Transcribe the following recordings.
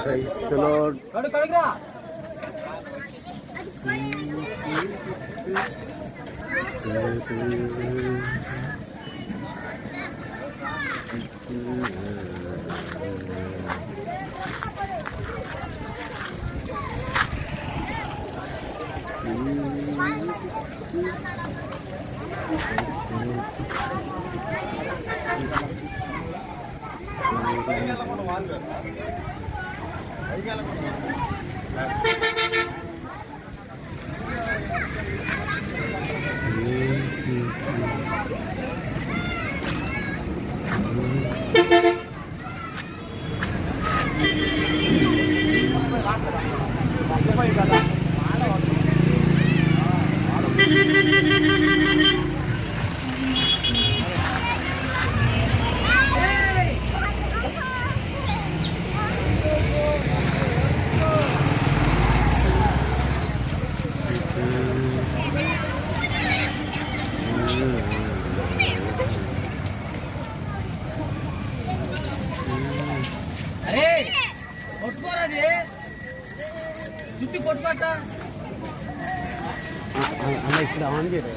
Praise the Lord. ఇక్కడ on చేయరు.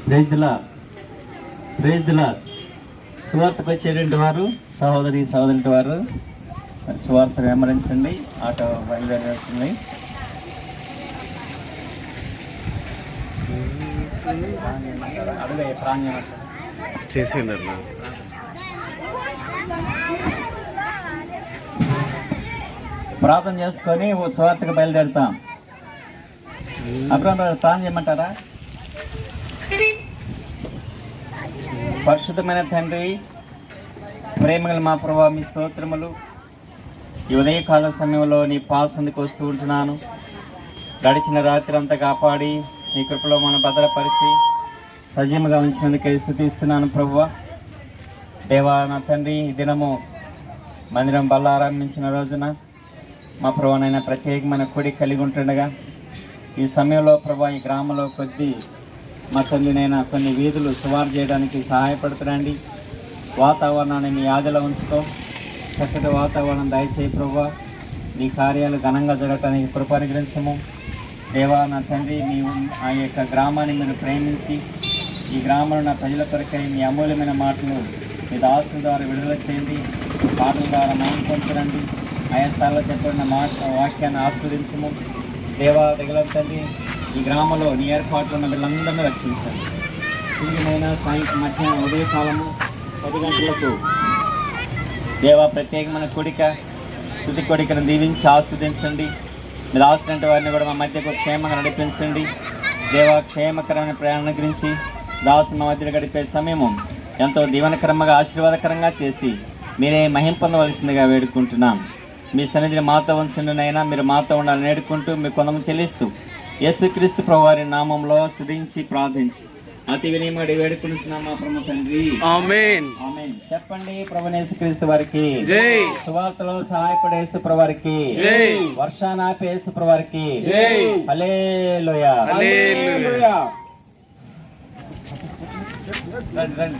Praise the lord. సువార్తకు వచ్చేటువంటి వారు సహోదరుల వారు సువార్త వెంబడించండి. ఆటో బయలుదేరుతుంది. చేసేయండి. ప్రార్థన చేసుకొని సువార్తకు బయలుదేరుతాం. అప్పుడు ప్రార్థన చేయమంటారా? పరిశుద్ధమైన తండ్రి, ప్రేమగల మా ప్రభువా, మీ స్తోత్రములు. ఈ ఉదయకాల సమయంలో నీ పాసందుకు వస్తూ ఉంటున్నాను. గడిచిన రాత్రి అంతా కాపాడి నీ కృపలో మనం భద్రపరిచి సజీవంగా ఉంచినందుకే స్తుతిస్తున్నాను ప్రభువా. దేవా నా తండ్రి, ఈ దినము మందిరం బల్లారంభించిన రోజున మా ప్రభువనైనా ప్రత్యేకమైన కొడి కలిగి ఉంటుండగా ఈ సమయంలో ప్రభా ఈ గ్రామంలో మా తండ్రినైనా కొన్ని వీధులు సువారు చేయడానికి సహాయపడుతురండి. వాతావరణాన్ని మీ ఆదిలో ఉంచుకో, చక్కటి వాతావరణం దయచేయి ప్రభువా. నీ కార్యాలు ఘనంగా జరగటానికి కృప అనుగ్రహించము దేవా. నా తండ్రి, ఆ యొక్క గ్రామాన్ని మీరు ప్రేమించి ఈ గ్రామంలో నా ప్రజల కొరకై మీ అమూల్యమైన మాటలు మీ దాసుల ద్వారా విడుదల చేయండి. పాటల ద్వారా మౌనం పొందుతురండి. ఆయా స్థాయిలో చెప్పిన వాక్యాన్ని ఆస్వాదించము దేవా. దగ్గర తండ్రి, ఈ గ్రామంలో నీ ఏర్పాట్లు ఉన్న వీళ్ళందరినీ రక్షించండి. తిరిగినైనా సాయంత్రం మధ్యాహ్నం ఉదయకాలము 10 గంటలకు దేవా ప్రత్యేకమైన స్తుతి కొడికను దీవించి ఆస్వాదించండి. మీరు ఆస్తున్న వారిని కూడా మా మధ్యకు క్షేమంగా నడిపించండి దేవా. క్షేమకరమైన ప్రయాణం గురించి దాసు మా మధ్యలో గడిపే సమయము ఎంతో దీవనకరంగా ఆశీర్వాదకరంగా చేసి మీరే మహిమ పొందవలసిందిగా వేడుకుంటున్నాం. మీ సన్నిధిని మాతో ఉంచునైనా మీరు మాతో ఉండాలని వేడుకుంటూ మీ కొందము చెల్లిస్తూ యేసుక్రీస్తు ప్రభువారి నామంలో స్తుతించి ప్రార్థించి అతి వినయమడి వేడుకుంటున్నాం మా పరమ తండ్రి. ఆమేన్. ఆమేన్. చెప్పండి. ప్రభువైన యేసుక్రీస్తు వారికి జై. సువార్తలో సహాయపడే యేసు ప్రభువారికి జై. వర్షానాపే యేసు ప్రభువారికి జై. హల్లెలూయా. హల్లెలూయా. రండి.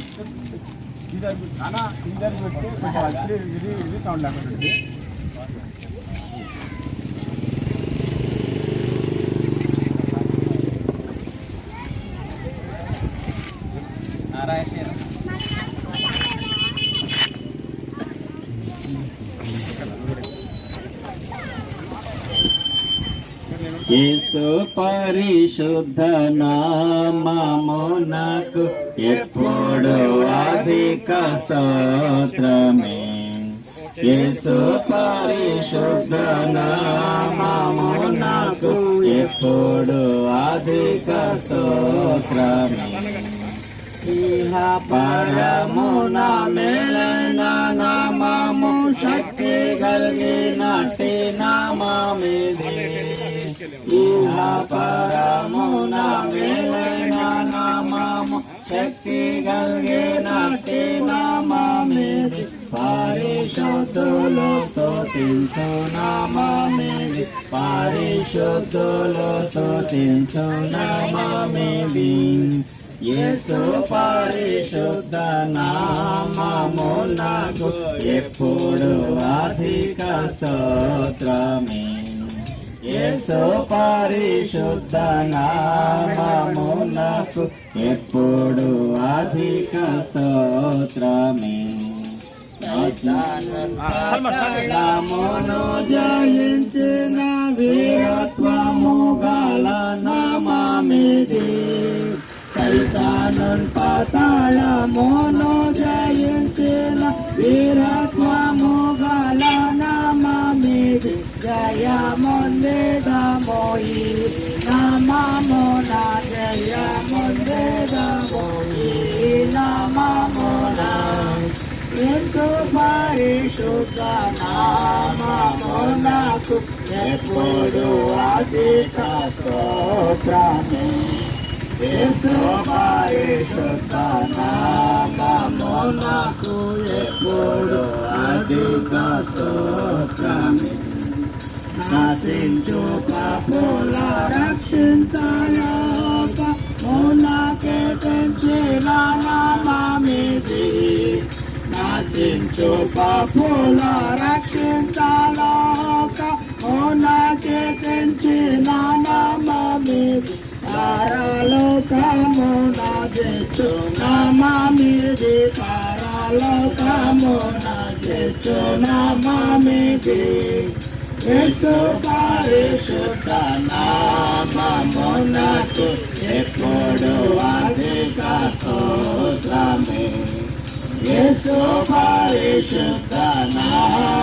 యేసు పరిశుద్ధ నామమునకు ఎప్పుడు అధిక స్తోత్రమే. యేసు పరిశుద్ధ నామమునకు ఎప్పుడు అధిక స్తోత్రమే. ఇహ పరమున మేలైన నామము శక్తి కలిగినట్టి నామమిది. ఇహ పరమున మేలైన నామము శక్తి కలిగినట్టి నామమిది. పరిశుద్ధులు స్తుతించుట స్తుతించునామమిది పరిశుద్ధులు స్తుతించునామమిది యేసు పరిశుద్ధ నామమునకు ఎప్పుడు అధిక స్తోత్రమే యేసు పరిశుద్ధ నామమునకు ఎప్పుడు అధిక స్తోత్రమే నామమును జయించిన వీరత్వము గల నామమిది సైతానున్ పాతాళమును జయించిన వీరత్వము గల నామమిది జయముందిదమోయి నామమున జయముందిదమోయి నామమున యేసు పరిశుద్ధ నామమునకు ఎప్పుడు అధిక స్తోత్రమే యేసు పరిశుద్ధ నామమునకు ఎప్పుడు అధిక స్తోత్రమే నశించు పాపుల రక్షించలోక మునకే తెంచిన నామమిది నశించు పాపుల రక్షించలోక మునకే తెంచిన నామమిది పరలోకమున జెచ్చు నామమిది పరలోకమున జెచ్చు నామమిది యేసు పరిశుద్ధ నామమునకు ఎప్పుడు అధిక స్తోత్రమే యేసు పరిశుద్ధ నామమునకు